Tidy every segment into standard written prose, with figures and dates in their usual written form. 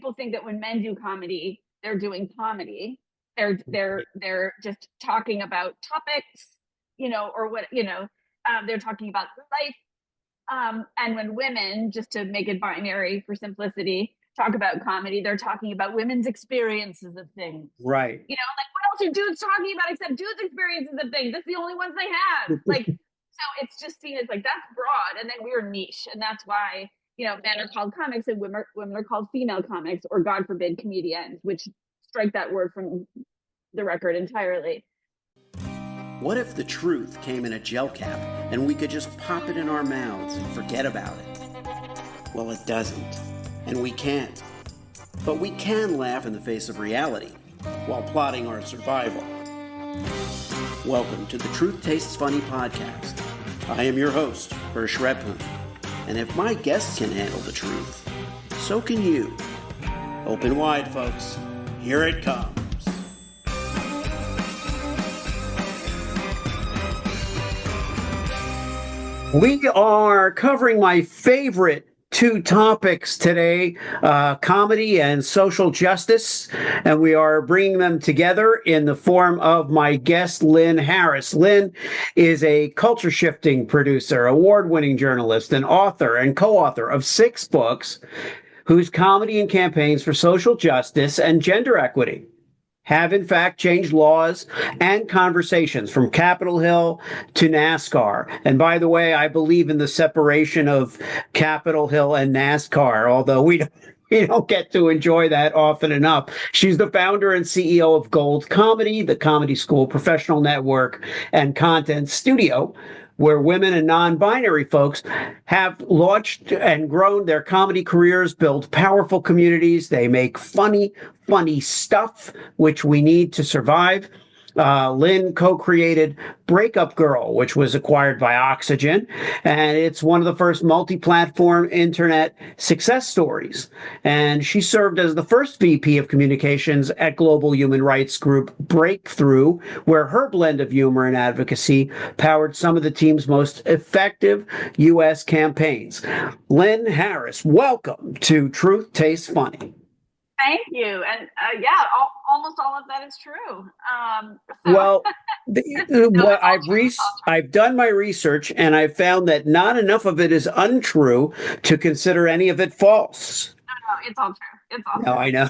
people think that when men do comedy, they're doing comedy. They're just talking about topics, or what, they're talking about life. And when women, just to make it binary for simplicity, talk about comedy, they're talking about women's experiences of things. Right. Like what else are dudes talking about except dudes' experiences of things? That's the only ones they have. Like, so it's just seen as like, that's broad, and then we're niche. And that's why, men are called comics and women are called female comics, or God forbid, comedians, which strike that word from the record entirely. What if the truth came in a gel cap and we could just pop it in our mouths and forget about it? Well, it doesn't, and we can't. But we can laugh in the face of reality while plotting our survival. Welcome to the Truth Tastes Funny podcast. I am your host, Hersh, and if my guests can handle the truth, so can you. Open wide, folks. Here it comes. We are covering my favorite two topics today, comedy and social justice, and we are bringing them together in the form of my guest, Lynn Harris. Lynn is a culture-shifting producer, award-winning journalist, and author and co-author of 6 books whose comedy and campaigns for social justice and gender equity have in fact changed laws and conversations from Capitol Hill to NASCAR. And by the way, I believe in the separation of Capitol Hill and NASCAR, although we don't get to enjoy that often enough. She's the founder and CEO of Gold Comedy, the comedy school, professional network, and content studio, where women and non-binary folks have launched and grown their comedy careers, build powerful communities. They make funny stuff, which we need to survive. Lynn co-created Breakup Girl, which was acquired by Oxygen, and it's one of the first multi-platform internet success stories. And she served as the first VP of communications at global human rights group Breakthrough, where her blend of humor and advocacy powered some of the team's most effective U.S. campaigns. Lynn Harris, welcome to Truth Tastes Funny. Thank you. And almost all of that is true. Well, I've done my research, and I've found that not enough of it is untrue to consider any of it false. No, it's all true. It's all true. I know. And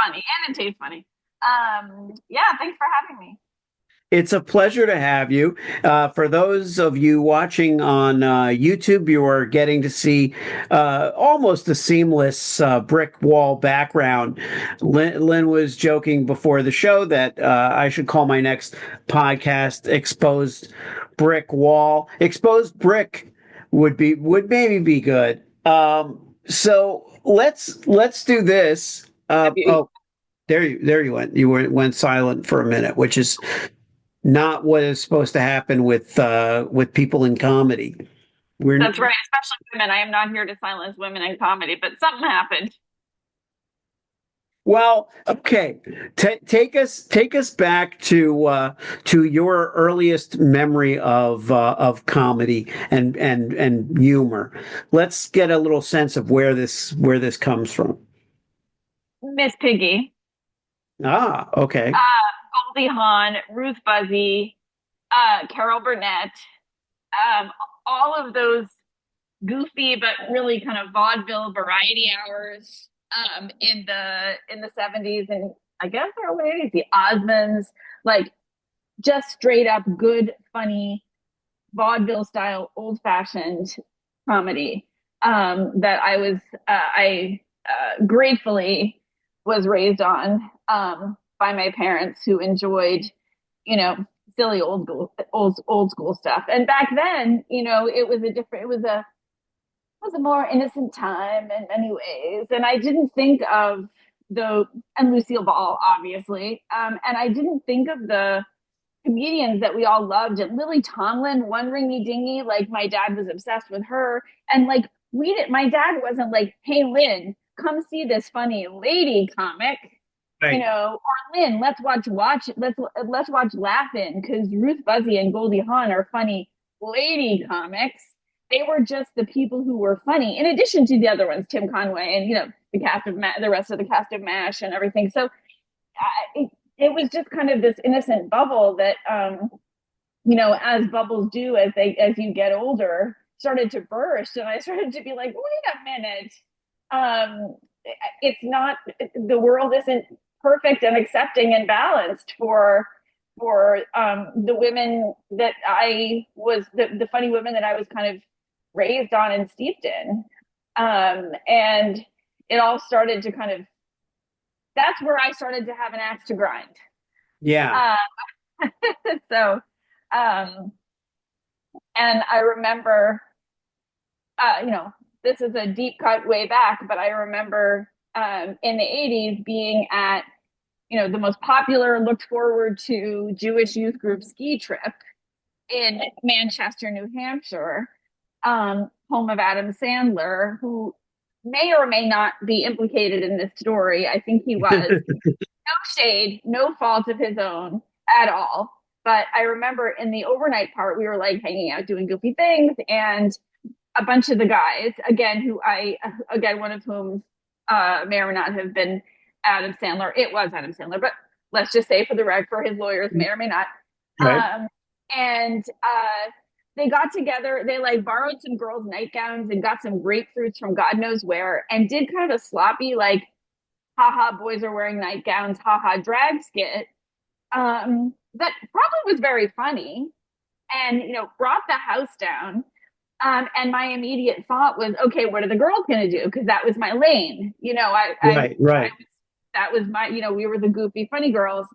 funny, and it tastes funny. Thanks for having me. It's a pleasure to have you. For those of you watching on YouTube, you are getting to see almost a seamless brick wall background. Lynn was joking before the show that I should call my next podcast "Exposed Brick Wall." Exposed brick would maybe be good. So let's do this. Oh, there you went. You went silent for a minute, which is not what is supposed to happen with people in comedy. That's right, especially women. I am not here to silence women in comedy, but something happened. Well, okay. Take us back to your earliest memory of comedy and humor. Let's get a little sense of where this comes from. Miss Piggy. Ah, okay. Goldie Hawn, Ruth Buzzy, Carol Burnett, all of those goofy but really kind of vaudeville variety hours in the 70s and I guess early 80s, the Osmonds, like just straight up good, funny vaudeville style, old fashioned comedy that I gratefully was raised on. By my parents, who enjoyed, silly old school stuff. And back then, it was a more innocent time in many ways. And I didn't think of and Lucille Ball, obviously. And I didn't think of the comedians that we all loved. And Lily Tomlin, One Ringy Dingy, like my dad was obsessed with her. And like my dad wasn't like, hey, Lynn, come see this funny lady comic. Right. Or Lynn, let's watch Laugh-In, because Ruth Buzzy and Goldie Hawn are funny lady comics. they were just the people who were funny, in addition to the other ones, Tim Conway and the rest of the cast of MASH and everything. So it was just kind of this innocent bubble that as bubbles do as you get older, started to burst, and I started to be like, wait a minute, um, it's not the world isn't perfect and accepting and balanced for the women that I was the funny women that I was kind of raised on and steeped in, and it all started to kind of that's where I started to have an axe to grind. Yeah. Uh, so, um, and I remember, this is a deep cut way back, but I remember in the 80s being at, the most popular, looked forward to Jewish youth group ski trip in Manchester, New Hampshire, home of Adam Sandler, who may or may not be implicated in this story. I think he was. No shade, no fault of his own at all. But I remember in the overnight part, we were like hanging out doing goofy things, and a bunch of the guys, again, one of whom may or may not have been Adam Sandler. It was Adam Sandler, but let's just say for his lawyers, may or may not. Right. And they got together, they like borrowed some girls' nightgowns and got some grapefruits from God knows where, and did kind of a sloppy, like, haha, boys are wearing nightgowns, haha, drag skit. That probably was very funny and, brought the house down. And my immediate thought was, okay, what are the girls going to do? Because that was my lane. Right. Right. That was my, we were the goofy, funny girls.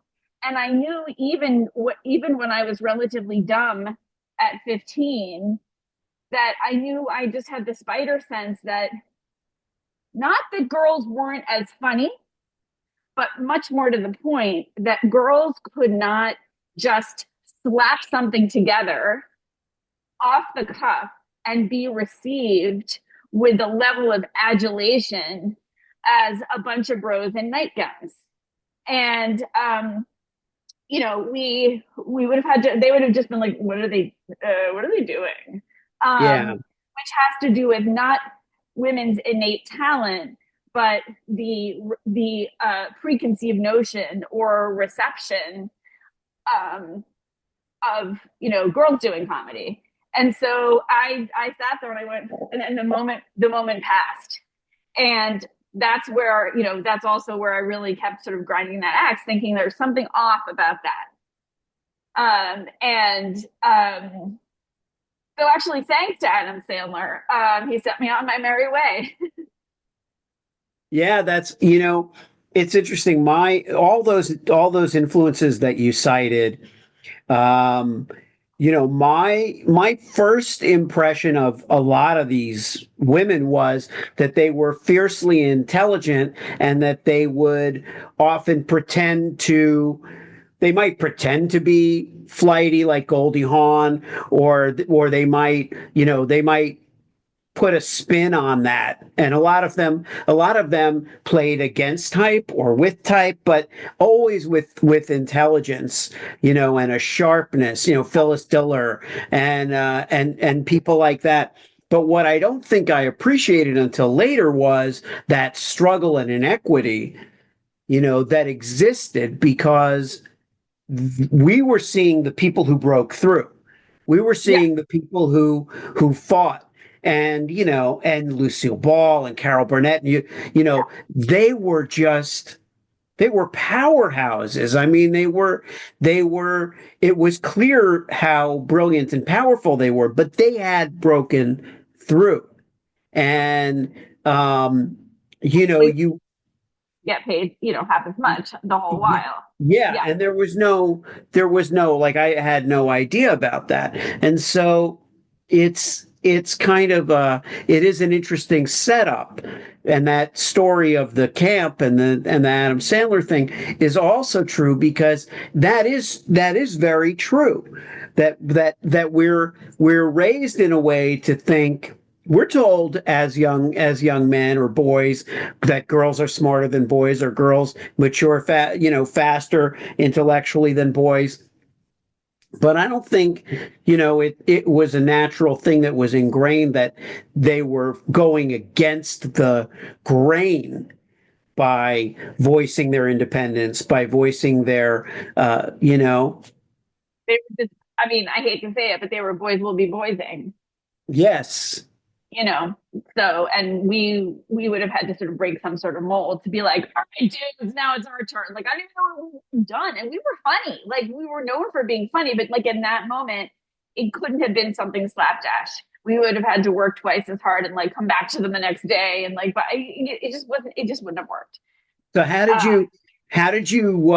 And I knew even when I was relatively dumb at 15, that I knew I just had the spider sense that not that girls weren't as funny, but much more to the point that girls could not just slap something together off the cuff and be received with the level of adulation as a bunch of bros in nightgowns. And we would have had to, they would have just been like, what are they doing? Yeah. Which has to do with not women's innate talent, but the preconceived notion or reception of girls doing comedy. And so I sat there and I went, and the moment passed, and that's where that's also where I really kept sort of grinding that axe, thinking there's something off about that. So actually, thanks to Adam Sandler, he set me on my merry way. Yeah, it's interesting. All those influences that you cited, um, my first impression of a lot of these women was that they were fiercely intelligent and that often they might pretend to be flighty like Goldie Hawn, or they might put a spin on that. And a lot of them played against type or with type, but always with intelligence, and a sharpness, Phyllis Diller and people like that. But what I don't think I appreciated until later was that struggle and inequity, that existed because we were seeing the people who broke through. We were Yeah, seeing the people who fought, and Lucille Ball and Carol Burnett, and they were powerhouses. I mean, it was clear how brilliant and powerful they were, but they had broken through. And we you get paid half as much the whole while. Yeah, Yeah. and there was no, like, I had no idea about that. And so it's kind of it is an interesting setup. And that story of the camp and the Adam Sandler thing is also true, because that is very true. That we're raised in a way to think, we're told as young men or boys that girls are smarter than boys, or girls mature faster intellectually than boys. But I don't think, it was a natural thing that was ingrained that they were going against the grain by voicing their independence, by voicing their, you know, They were just, I mean, I hate to say it, but they were boys will be boysing, yes, you know. So, and we would have had to sort of break some sort of mold to be like, all right, dudes, now it's our turn. Like, I didn't know what we were done, and we were funny. Like, we were known for being funny, but like in that moment, it couldn't have been something slapdash. We would have had to work twice as hard and like come back to them the next day, and like, but it just wasn't. It just wouldn't have worked. so how did you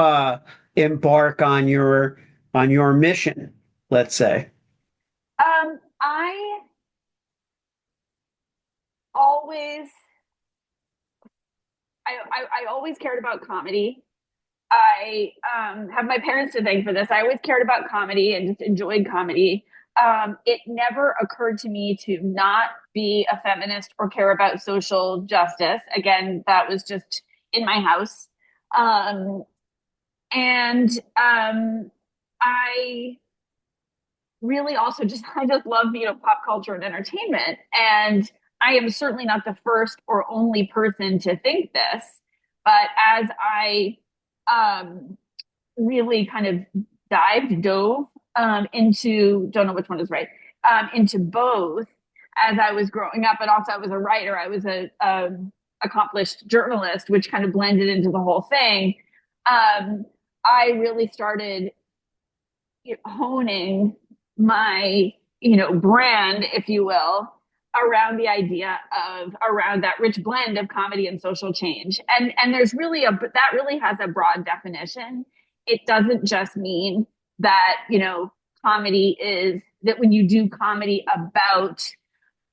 embark on your mission, let's say? I always I always cared about comedy. I have my parents to thank for this. I always cared about comedy and just enjoyed comedy. It never occurred to me to not be a feminist or care about social justice. Again, that was just in my house. Um, and I really also just I just love pop culture and entertainment, and I am certainly not the first or only person to think this, but as I really kind of dove into, don't know which one is right, into both as I was growing up, but also I was a writer, I was a accomplished journalist, which kind of blended into the whole thing. I really started honing my brand, if you will, around the idea of around that rich blend of comedy and social change. And there's really that really has a broad definition. It doesn't just mean that comedy is that when you do comedy about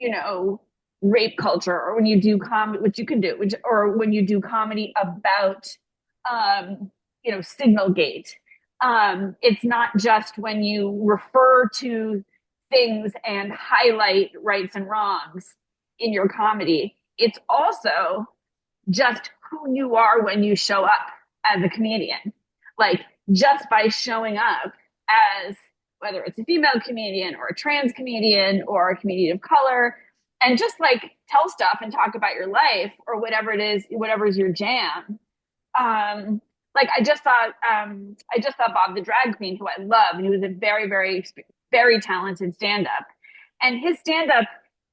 you know rape culture, or when you do comedy, which you can do, or when you do comedy about Signalgate. It's not just when you refer to things and highlight rights and wrongs in your comedy. It's also just who you are when you show up as a comedian. Like, just by showing up as whether it's a female comedian or a trans comedian or a comedian of color, and just like tell stuff and talk about your life or whatever it is, whatever is your jam. Like I just saw Bob the drag queen, who I love, and he was a very, very, very talented stand-up. And his stand-up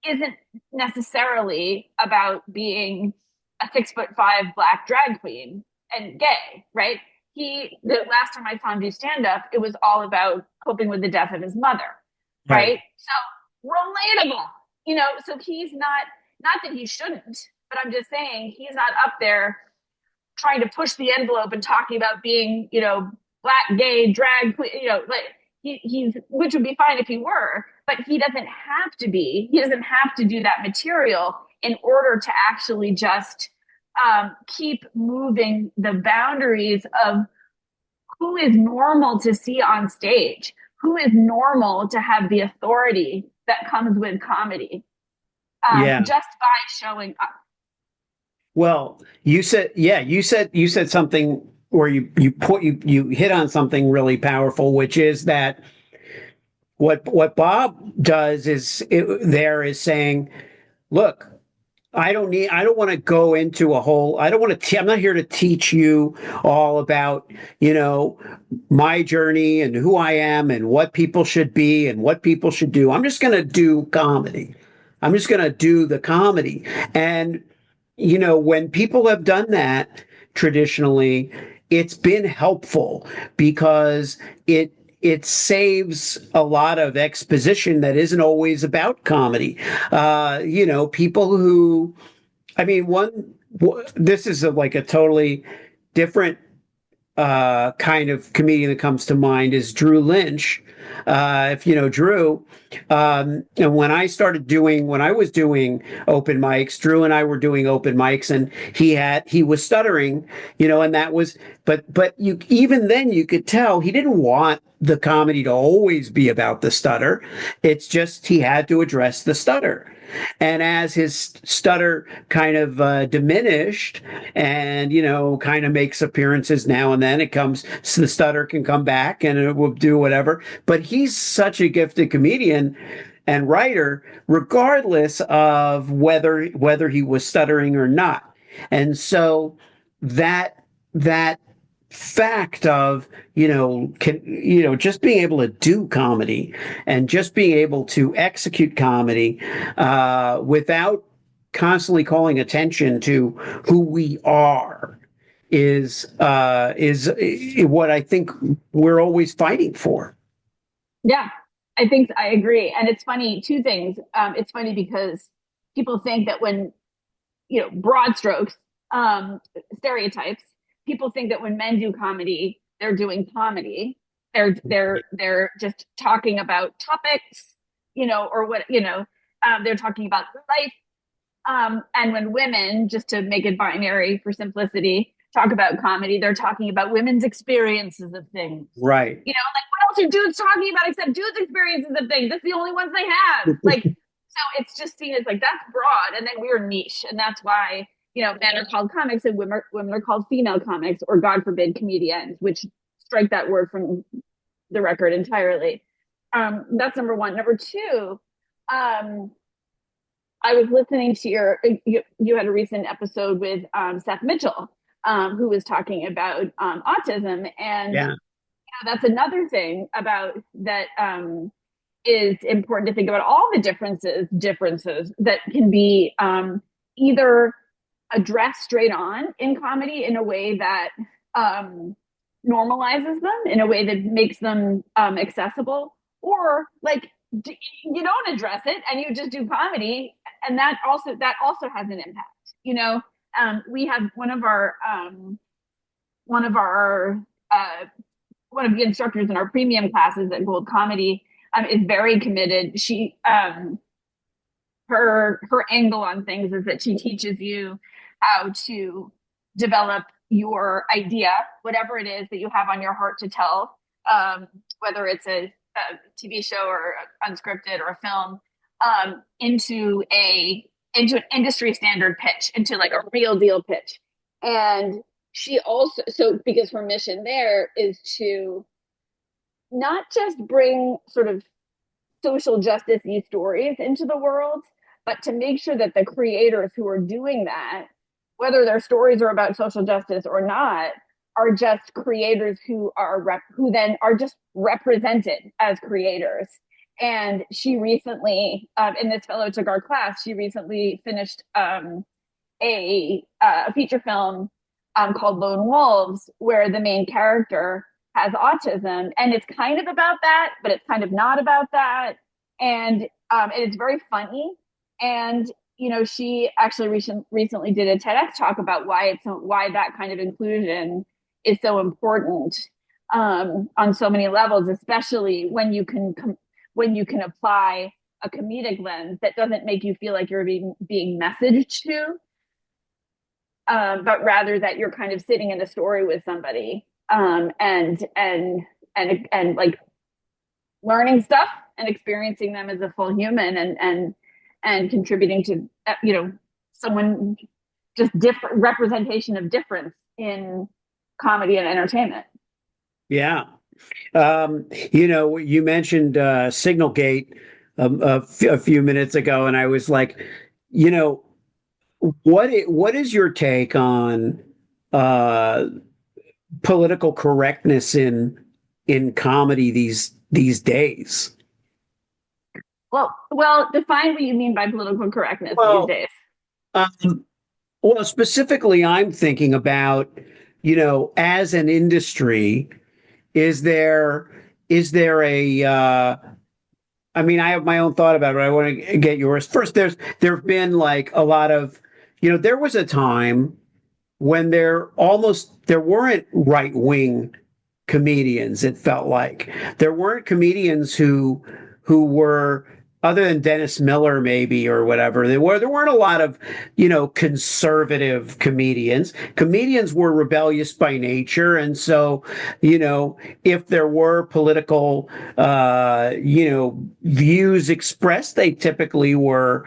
isn't necessarily about being a 6'5" black drag queen and gay, right? The last time I saw him do stand-up, it was all about coping with the death of his mother, Right. right? So relatable, so he's not that he shouldn't, but I'm just saying he's not up there trying to push the envelope and talking about being, black, gay, drag, like he's, which would be fine if he were, but he doesn't have to be. He doesn't have to do that material in order to actually just keep moving the boundaries of who is normal to see on stage, who is normal to have the authority that comes with comedy, Yeah. just by showing up. Well, you said something where you hit on something really powerful, which is that what Bob does is saying, look, I don't want to go into a whole, I don't want to, I'm not here to teach you all about, my journey and who I am and what people should be and what people should do. I'm just going to do comedy. I'm just going to do the comedy. And, when people have done that traditionally, it's been helpful because it saves a lot of exposition that isn't always about comedy. People who, I mean, this is like a totally different kind of comedian that comes to mind is Drew Lynch. If you know Drew, and when I was doing open mics, Drew and I were doing open mics, and he was stuttering, and that was, but you even then you could tell he didn't want the comedy to always be about the stutter. It's just he had to address the stutter. And as his stutter kind of diminished, and kind of makes appearances now and then, it comes, so the stutter can come back and it will do whatever. But he's such a gifted comedian and writer, regardless of whether he was stuttering or not. And so that fact of just being able to do comedy and just being able to execute comedy without constantly calling attention to who we are is what I think we're always fighting for. Yeah, I think I agree. And it's funny, two things. It's funny because people think that when, broad strokes, stereotypes, people think that when men do comedy, they're doing comedy. They're just talking about topics, or what, they're talking about life. And when women, just to make it binary for simplicity, talk about comedy, they're talking about women's experiences of things. Right. Like what else are dudes talking about except dudes' experiences of things? That's the only ones they have. Like, so it's just seen as like that's broad, and then we're niche, and that's why men are called comics and women are called female comics, or God forbid, comedians, which strike that word from the record entirely. That's number one. Number two, I was listening to you had a recent episode with Seth Mitchell, who was talking about autism, and Yeah. that's another thing about that is important to think about all the differences that can be either addressed straight on in comedy in a way that normalizes them, in a way that makes them accessible, or like you don't address it and you just do comedy, and that also has an impact. We have one of our one of the instructors in our premium classes at Gold Comedy is very committed. She her angle on things is that she teaches you how to develop your idea, whatever it is that you have on your heart to tell, whether it's a TV show or unscripted or a film, into an industry standard pitch, into like a real deal pitch. And she also, so because her mission there is to not just bring sort of social justice stories into the world, but to make sure that the creators who are doing that, whether their stories are about social justice or not, are just creators who then are just represented as creators. And she recently, in this fellow took our class, she recently finished a feature film called Lone Wolves, where the main character has autism, and it's kind of about that, but it's kind of not about that, and it's very funny. And she actually recently did a TEDx talk about why that kind of inclusion is so important on so many levels, especially when you can apply a comedic lens that doesn't make you feel like you're being messaged to, but rather that you're kind of sitting in a story with somebody, and like learning stuff and experiencing them as a full human, and contributing to someone, just different representation of difference in comedy and entertainment. Yeah. You mentioned Signalgate a few minutes ago, and I was like, what is your take on political correctness in comedy these days? Well, define what you mean by political correctness these days. Um, well, specifically, I'm thinking about, as an industry, is there a I mean, I have my own thought about it, but I want to get yours first. There've been like a lot of, there was a time when there weren't right wing comedians. It felt like there weren't comedians who were other than Dennis Miller, maybe, or whatever, there weren't a lot of, conservative comedians. Comedians were rebellious by nature, and so, if there were political, views expressed, they typically were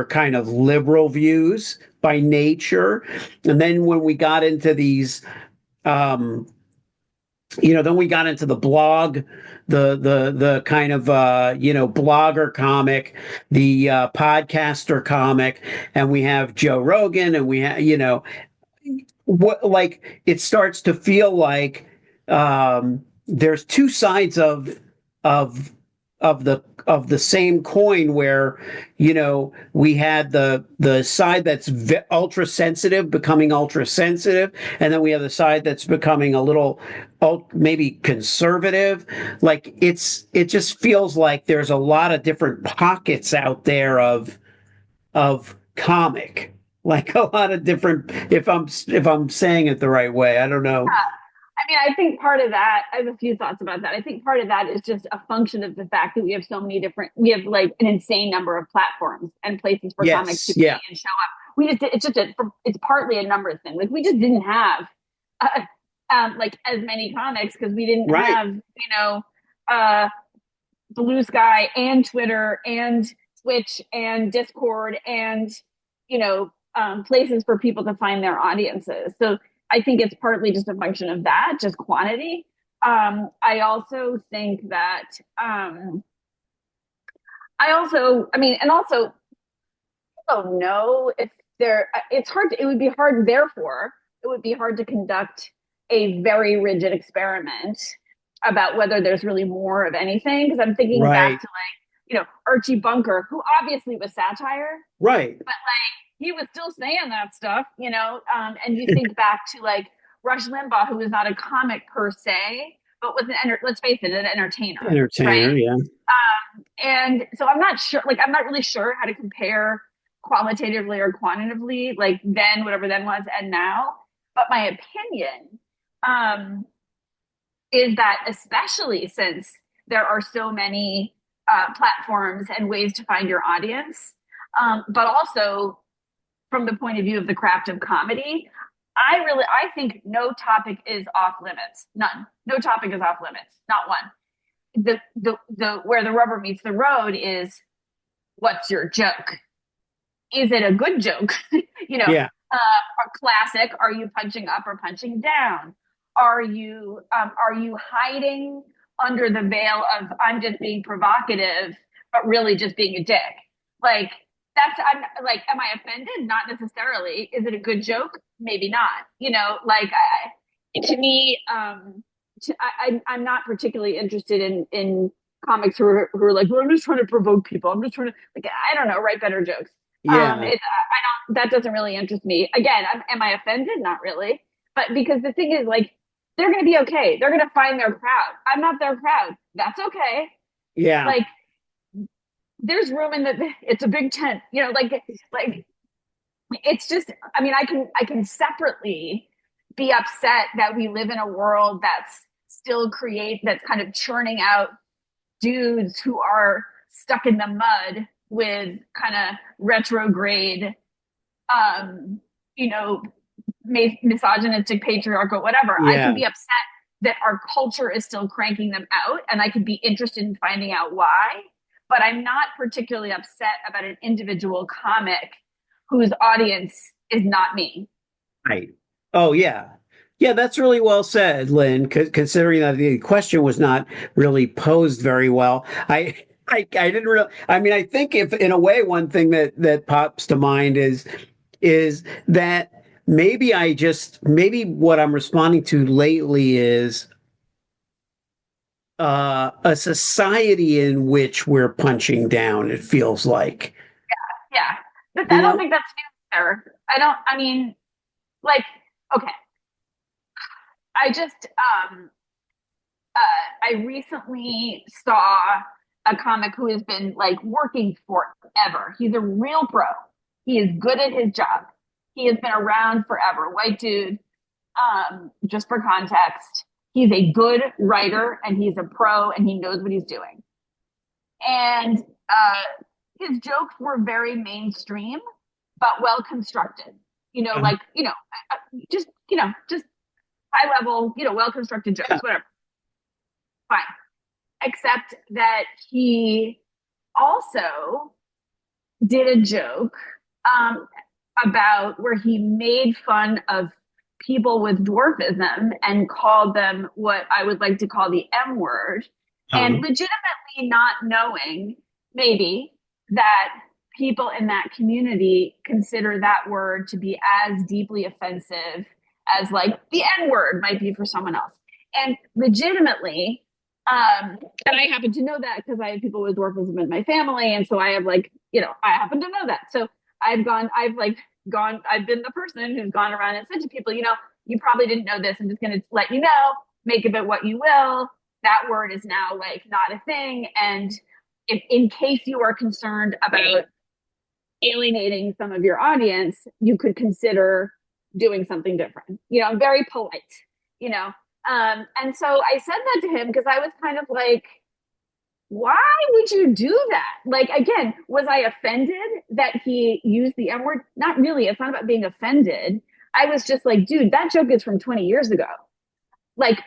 kind of liberal views by nature. And then when we got into these, um, then we got into the blog, the kind of blogger comic, the podcaster comic, and we have Joe Rogan, and we have what, like, it starts to feel like there's two sides of of the same coin, where we had the side that's ultra sensitive becoming ultra sensitive, and then we have the side that's becoming a little maybe conservative. Like, it just feels like there's a lot of different pockets out there of comic, like a lot of different, if I'm saying it the right way, I don't know. I mean, I think part of that, I have a few thoughts about that. I think part of that is just a function of the fact that we have so many different, we have like an insane number of platforms and places for comics Yes, to be yeah, and show up. It's just it's partly a numbers thing. Like, we just didn't have uh, like as many comics because we didn't right. have, uh, Blue Sky and Twitter and Twitch and Discord and, places for people to find their audiences. So I think it's partly just a function of that, just quantity. I also think that I mean, and also, I don't know if it's hard it would be hard, therefore, it would be hard to conduct a very rigid experiment about whether there's really more of anything. Because I'm thinking back Right, to, Archie Bunker, who obviously was satire, right. but he was still saying that stuff, and you think back to like Rush Limbaugh, who was not a comic per se, but was let's face it, an entertainer, right? Entertainer, yeah. And so I'm not really sure how to compare qualitatively or quantitatively, like then, whatever then was, and now. But my opinion um, is that, especially since there are so many platforms and ways to find your audience, but also from the point of view of the craft of comedy, I think no topic is off limits. None. No topic is off limits. Not one. The where the rubber meets the road is, what's your joke? Is it a good joke? Yeah, A classic. Are you punching up or punching down? Are you hiding under the veil of, I'm just being provocative, but really just being a dick? Like, I'm like, am I offended? Not necessarily. Is it a good joke? Maybe not. Like, to me, I'm not particularly interested in comics who are like, well, I'm just trying to provoke people. I'm just trying to, like, I don't know, write better jokes. yeah, I don't, that doesn't really interest me. Again, am I offended? Not really. But because the thing is, like, they're going to be okay. They're going to find their crowd. I'm not their crowd. That's okay. yeah, Like, there's room in the, it's a big tent, like it's just, I mean, I can separately be upset that we live in a world that's kind of churning out dudes who are stuck in the mud with kind of retrograde, um, you know, misogynistic, patriarchal, whatever. I yeah. can be upset that our culture is still cranking them out, and I could be interested in finding out why. But I'm not particularly upset about an individual comic whose audience is not me. Right. Oh, yeah. Yeah, that's really well said, Lynn, considering that the question was not really posed very well. I didn't really, I mean, I think, if in a way, one thing that pops to mind is that maybe what I'm responding to lately is a society in which we're punching down, it feels like. Yeah, but You I don't know? think that's fair. I don't. I mean, like, okay, I just I recently saw a comic who has been like working forever. He's a real pro. He is good at his job. He has been around forever. White dude. Just for context, he's a good writer and he's a pro and he knows what he's doing. and his jokes were very mainstream, but well constructed. Uh-huh. Just high level, well constructed Yeah. jokes, whatever. Fine. Except that he also did a joke um, about where he made fun of people with dwarfism and called them what I would like to call the M word, and Uh-huh. legitimately not knowing maybe that people in that community consider that word to be as deeply offensive as like the N word might be for someone else. And legitimately, and I happen to know that because I have people with dwarfism in my family. And so I have like, I happen to know that. So I've been the person who's gone around and said to people, you probably didn't know this. I'm just going to let you know, make of it what you will. That word is now like not a thing. And if, in case you are concerned about alienating some of your audience, you could consider doing something different. I'm very polite, you know. And so I said that to him because I was kind of like, why would you do that? Like, again, was I offended that he used the M word? Not really. It's not about being offended. I was just like, dude, that joke is from 20 years ago. Like,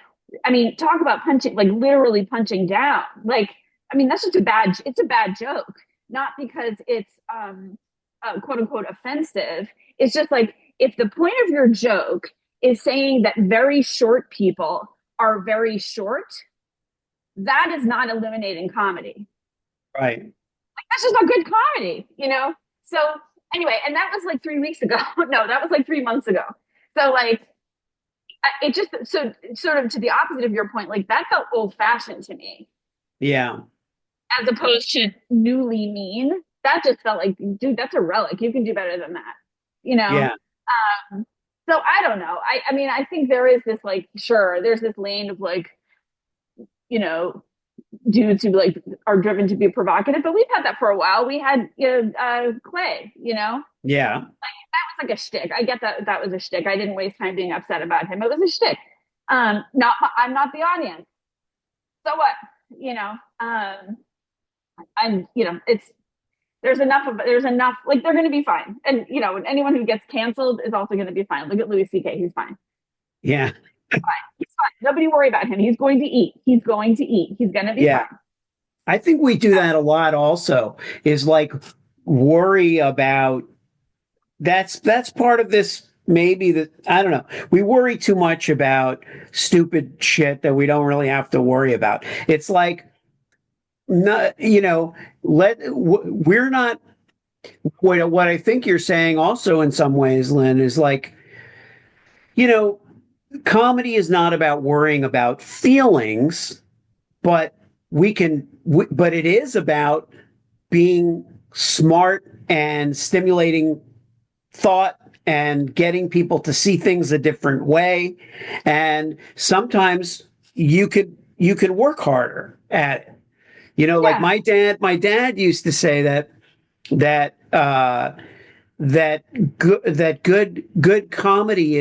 I mean, talk about punching, like literally punching down. Like, I mean, that's just it's a bad joke. Not because it's quote unquote offensive. It's just like, if the point of your joke is saying that very short people are very short, that is not illuminating comedy. Right. That's just not good comedy. So anyway, and that was like 3 weeks ago. No, that was like 3 months ago. So like it just so sort of to the opposite of your point, like that felt old fashioned to me, Yeah. as opposed to newly mean. That just felt like, dude, that's a relic. You can do better than that, you know? Yeah. Um, so I don't know. I mean, I think there is this like, sure, there's this lane of like, you know, dudes who like are driven to be provocative, but we've had that for a while. We had Clay, Yeah. that was like a shtick. I get that was a shtick. I didn't waste time being upset about him. It was a shtick. Not I'm not the audience. So what? You know, I'm it's there's enough like they're going to be fine, and anyone who gets canceled is also going to be fine. Look at Louis C.K. He's fine. Yeah. He's fine. Nobody worry about him. He's going to eat. He's going to eat. He's going to be Yeah. fine. I think we do that a lot also, is like worry about that's part of this maybe that I don't know. We worry too much about stupid shit that we don't really have to worry about. It's like not, we're not what I think you're saying also in some ways, Lynn, is like, you know, comedy is not about worrying about feelings, but but it is about being smart and stimulating thought and getting people to see things a different way. And sometimes you can work harder at it. Like Yeah, my dad used to say that good comedy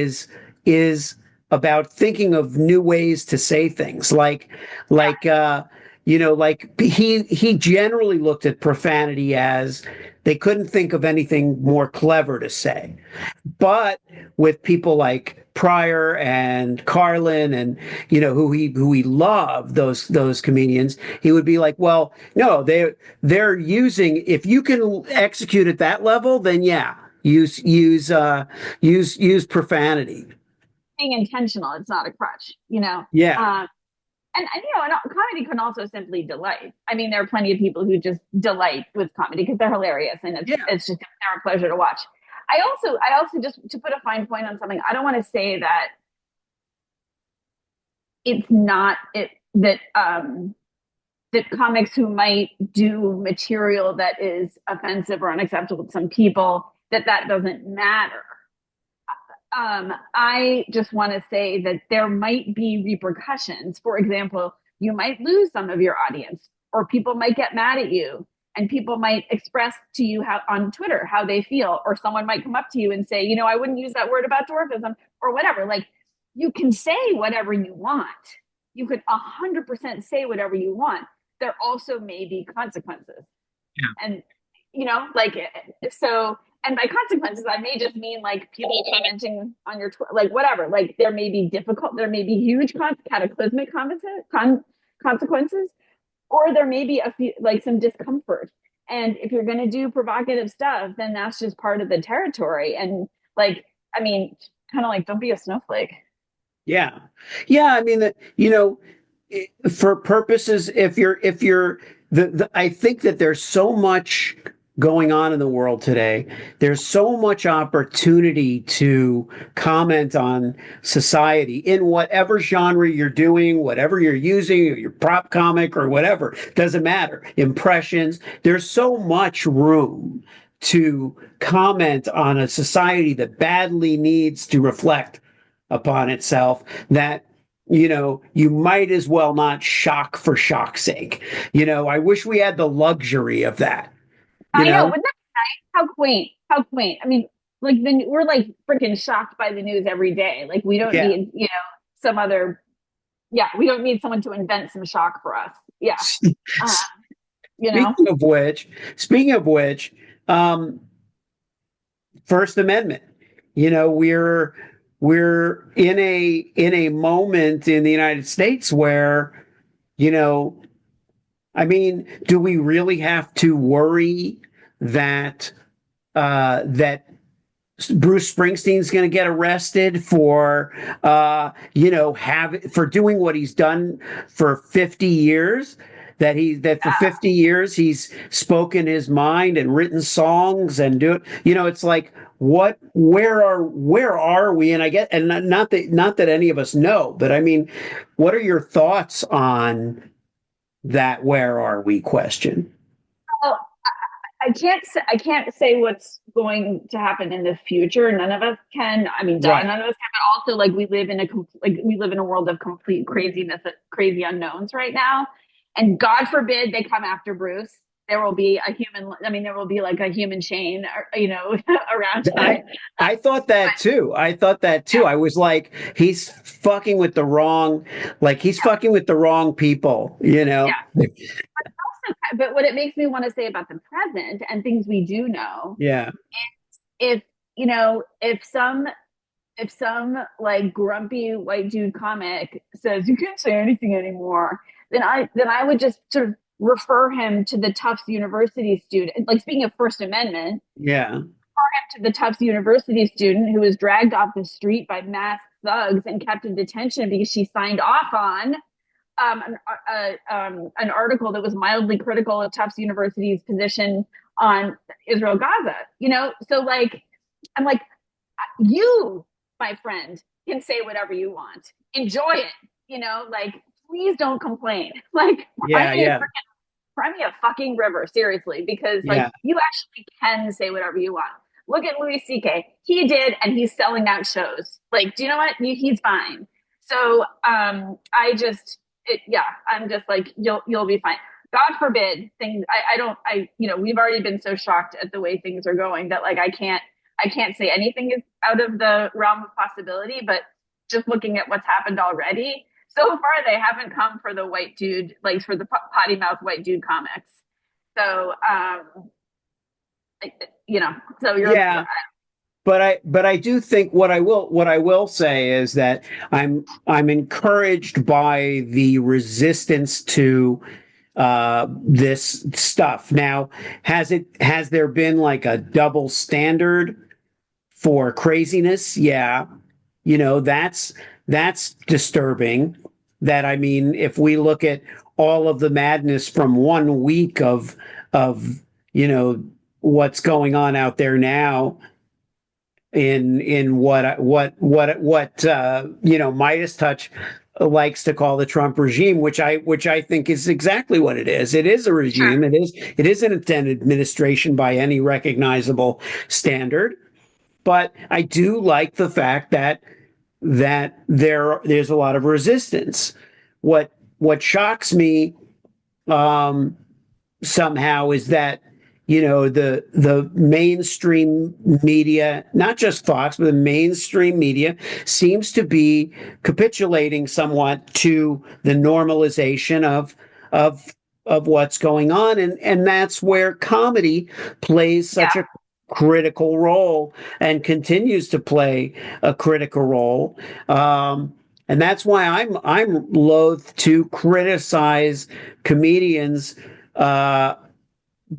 is about thinking of new ways to say things like like he generally looked at profanity as they couldn't think of anything more clever to say, but with people like Pryor and Carlin and who he loved, those comedians, he would be like, well, no, they're using, if you can execute at that level, then yeah, use profanity. being intentional. It's not a crutch. Yeah, Um, and comedy can also simply delight. I mean, there are plenty of people who just delight with comedy because they're hilarious and it's yeah, it's just they're a pleasure to watch. I also just to put a fine point on something. I don't want to say that it's not it that comics who might do material that is offensive or unacceptable to some people that doesn't matter. I just want to say that there might be repercussions. For example, you might lose some of your audience, or people might get mad at you, and people might express to you how on Twitter how they feel, or someone might come up to you and say, I wouldn't use that word about dwarfism, or whatever. Like you can say whatever you want. You could 100% say whatever you want. there also may be consequences. Yeah. And, like, so, and by consequences, I may just mean like people commenting on your Twitter, like whatever. Like there may be huge cataclysmic consequences, or there may be a few, like some discomfort. And if you're going to do provocative stuff, then that's just part of the territory. And like, I mean, kind of like, don't be a snowflake. Yeah. Yeah. I mean, for purposes, if you're I think that there's so much going on in the world today. There's so much opportunity to comment on society in whatever genre you're doing, whatever you're using, your prop comic or whatever, doesn't matter. Impressions. There's so much room to comment on a society that badly needs to reflect upon itself, that you might as well not shock for shock's sake. I wish we had the luxury of that, you I know, know? wouldn't that be nice? How quaint! How quaint! I mean, like we're like freaking shocked by the news every day. Like we don't Yeah. need, some other. Yeah, we don't need someone to invent some shock for us. Yeah, uh, you know. Speaking of which, speaking of which, um, First Amendment. We're in a moment in the United States where, you know, I mean, do we really have to worry that Bruce Springsteen's going to get arrested for for doing what he's done for 50 years, that for 50 years he's spoken his mind and written songs and it's like, where are we? And I get, and not that any of us know, but I mean, what are your thoughts on that where are we question? Well, I can't say what's going to happen in the future. None of us can. I mean, duh, Right. none of us can. But also, like we live in a world of complete craziness, crazy unknowns right now. And God forbid they come after Bruce. There will be a human. I mean, there will be like a human chain, around I him. I thought that too. I thought that too. I was like, he's fucking with the wrong people, you Yeah. know? But what it makes me want to say about the present and things we do know, Yeah. if if some like grumpy white dude comic says you can't say anything anymore, then I would just sort of refer him to the Tufts University student. Like, speaking of First Amendment, Yeah. to the Tufts University student who was dragged off the street by masked thugs and kept in detention because she signed off on an article that was mildly critical of Tufts University's position on Israel Gaza. So like, I'm like, you, my friend, can say whatever you want. Enjoy it. Like, please don't complain. Like, Yeah. Yeah. cry me a fucking river, seriously, because like Yeah. you actually can say whatever you want. Look at Louis C.K. He did, and he's selling out shows. Like, do you know what? He's fine. So yeah, I'm just like, you'll be fine. God forbid things. I don't. We've already been so shocked at the way things are going that like I can't say anything is out of the realm of possibility. But just looking at what's happened already, so far they haven't come for the white dude, like for the potty mouth white dude comics. So so you're Yeah. But I do think what I will say is that I'm encouraged by the resistance to this stuff. Now, has there been like a double standard for craziness? Yeah. That's disturbing. That, I mean, if we look at all of the madness from one week of what's going on out there now in what Midas Touch likes to call the Trump regime, which I think is exactly what it is. It is a regime. It isn't an administration by any recognizable standard. But I do like the fact that there's a lot of resistance. What shocks me, um, somehow, is that the mainstream media, not just Fox, but the mainstream media, seems to be capitulating somewhat to the normalization of of what's going on, and that's where comedy plays such Yeah, a critical role and continues to play a critical role. And that's why I'm loath to criticize comedians, uh,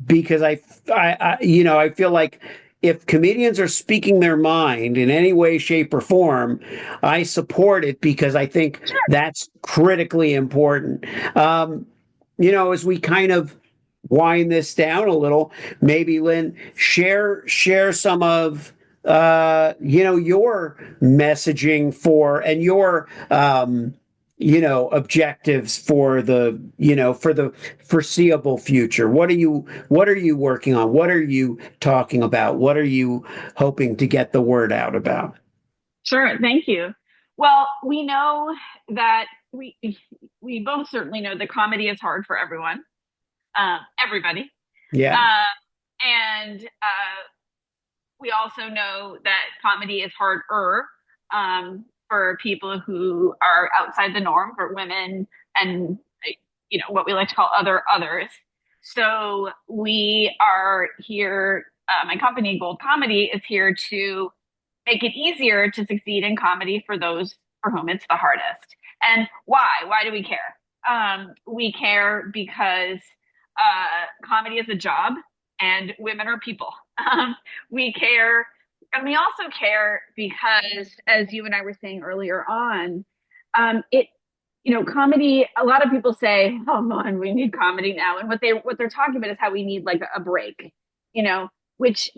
because I feel like if comedians are speaking their mind in any way, shape, or form, I support it because I think that's critically important. Um, as we kind of wind this down a little, maybe Lynn, share some of your messaging for and your objectives for the foreseeable future. What are you working on? What are you talking about? What are you hoping to get the word out about? sure. Thank you. Well, we know that we both certainly know that comedy is hard for everyone, everybody, Yeah. and we also know that comedy is harder for people who are outside the norm, for women, and what we like to call others. So we are here. My company, Gold Comedy, is here to make it easier to succeed in comedy for those for whom it's the hardest. And why? Why do we care? We care because comedy is a job and women are people. We care, and we also care because, as you and I were saying earlier on, it comedy. A lot of people say, "Oh man, we need comedy now," and what they're talking about is how we need like a break, which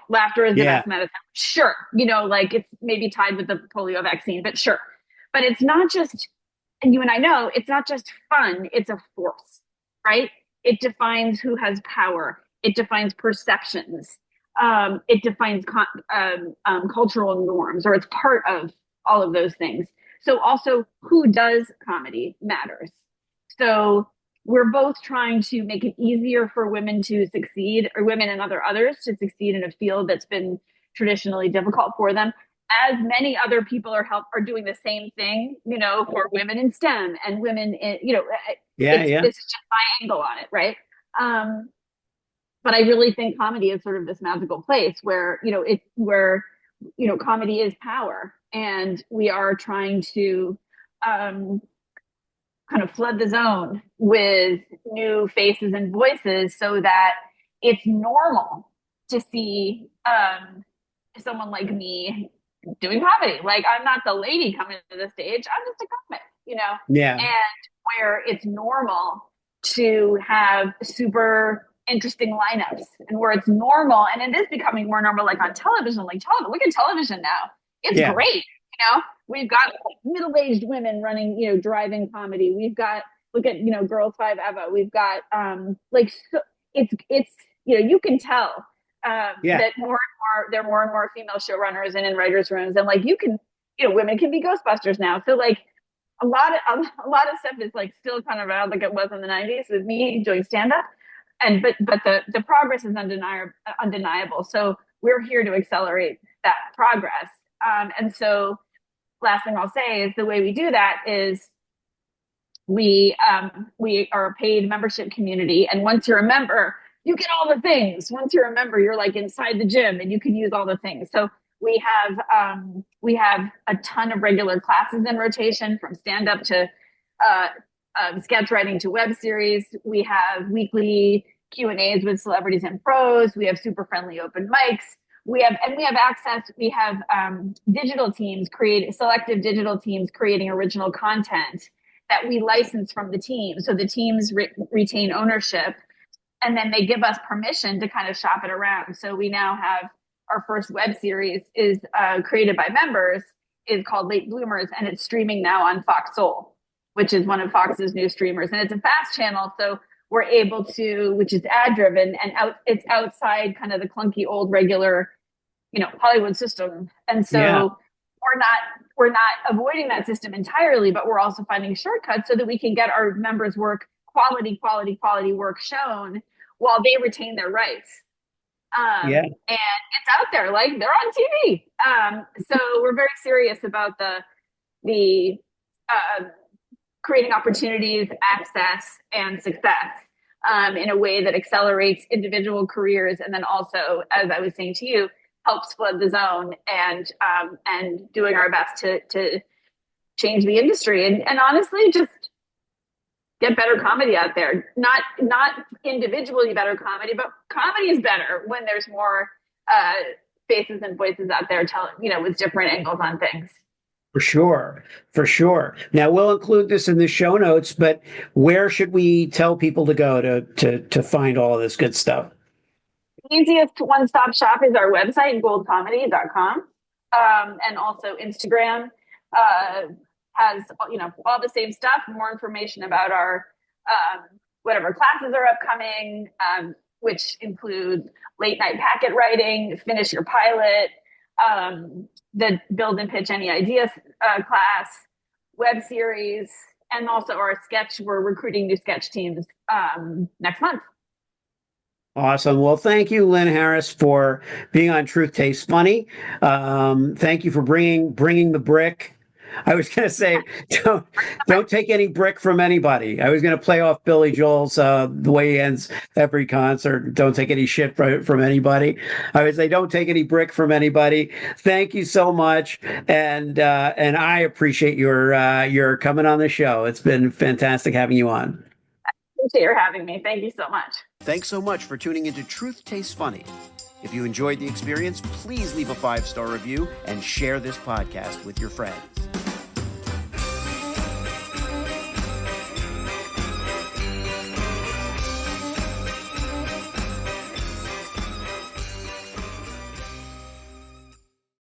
laughter is the Yeah. best medicine. Sure, like it's maybe tied with the polio vaccine, but sure, but it's not just. And you and I know it's not just fun; it's a force, right? It defines who has power. It defines perceptions. It defines cultural norms, or it's part of all of those things. So also, who does comedy matters. So we're both trying to make it easier for women to succeed, or women and others to succeed in a field that's been traditionally difficult for them. As many other people are doing the same thing, for women in STEM and women in, Yeah. it's Yeah. this is just my angle on it, right? Um, but I really think comedy is sort of this magical place where comedy is power, and we are trying to um, kind of flood the zone with new faces and voices so that it's normal to see someone like me doing comedy. Like I'm not the lady coming to the stage, I'm just a comic, Yeah. and where it's normal to have super interesting lineups, and where it's normal, and it is becoming more normal, like on television, look at television now. It's Yeah. great. We've got middle-aged women running, driving comedy. We've got, look at, Girls Five Eva. We've got like so, it's you can tell Yeah. that there are more and more female showrunners and in writers' rooms, and like you can, women can be Ghostbusters now. So like a lot of stuff is like still kind of around like it was in the '90s with me doing stand up, and but the progress is undeniable. So we're here to accelerate that progress. And so last thing I'll say is the way we do that is we are a paid membership community, and once you're a member, you get all the things. Once you're a member, you're like inside the gym, and you can use all the things. So we have a ton of regular classes in rotation, from stand up to uh, sketch writing to web series. We have weekly Q&As with celebrities and pros. We have super friendly open mics. We have access. We have digital teams create selective digital teams creating original content that we license from the team. So the teams retain ownership, and then they give us permission to kind of shop it around. So we now have our first web series is created by members, is called Late Bloomers, and it's streaming now on Fox Soul, which is one of Fox's new streamers, and it's a fast channel. So we're able to, which is ad driven, and it's outside kind of the clunky old regular, Hollywood system. And Yeah. so we're not avoiding that system entirely, but we're also finding shortcuts so that we can get our members' work, quality work shown, while they retain their rights. Yeah. And it's out there, like they're on TV. So we're very serious about the uh, creating opportunities, access, and success in a way that accelerates individual careers, and then also, as I was saying to you, helps flood the zone and doing our best to change the industry and honestly just get better comedy out there. Not individually better comedy, but comedy is better when there's more faces and voices out there telling, with different angles on things. For sure. For sure. Now we'll include this in the show notes, but where should we tell people to go to find all of this good stuff? The easiest one-stop shop is our website, goldcomedy.com. And also Instagram has, all the same stuff, more information about our whatever classes are upcoming, which include late night packet writing, finish your pilot, the build and pitch any ideas class, web series, and also our sketch. We're recruiting new sketch teams next month. Awesome. Well, thank you, Lynn Harris, for being on Truth Tastes Funny. Thank you for bringing the brick. I was going to say, don't take any brick from anybody. I was going to play off Billy Joel's the way he ends every concert. Don't take any shit from anybody. I would say, don't take any brick from anybody. Thank you so much, and I appreciate your coming on the show. It's been fantastic having you on. Appreciate your having me. Thank you so much. Thanks so much for tuning into Truth Tastes Funny. If you enjoyed the experience, please leave a 5-star review and share this podcast with your friends.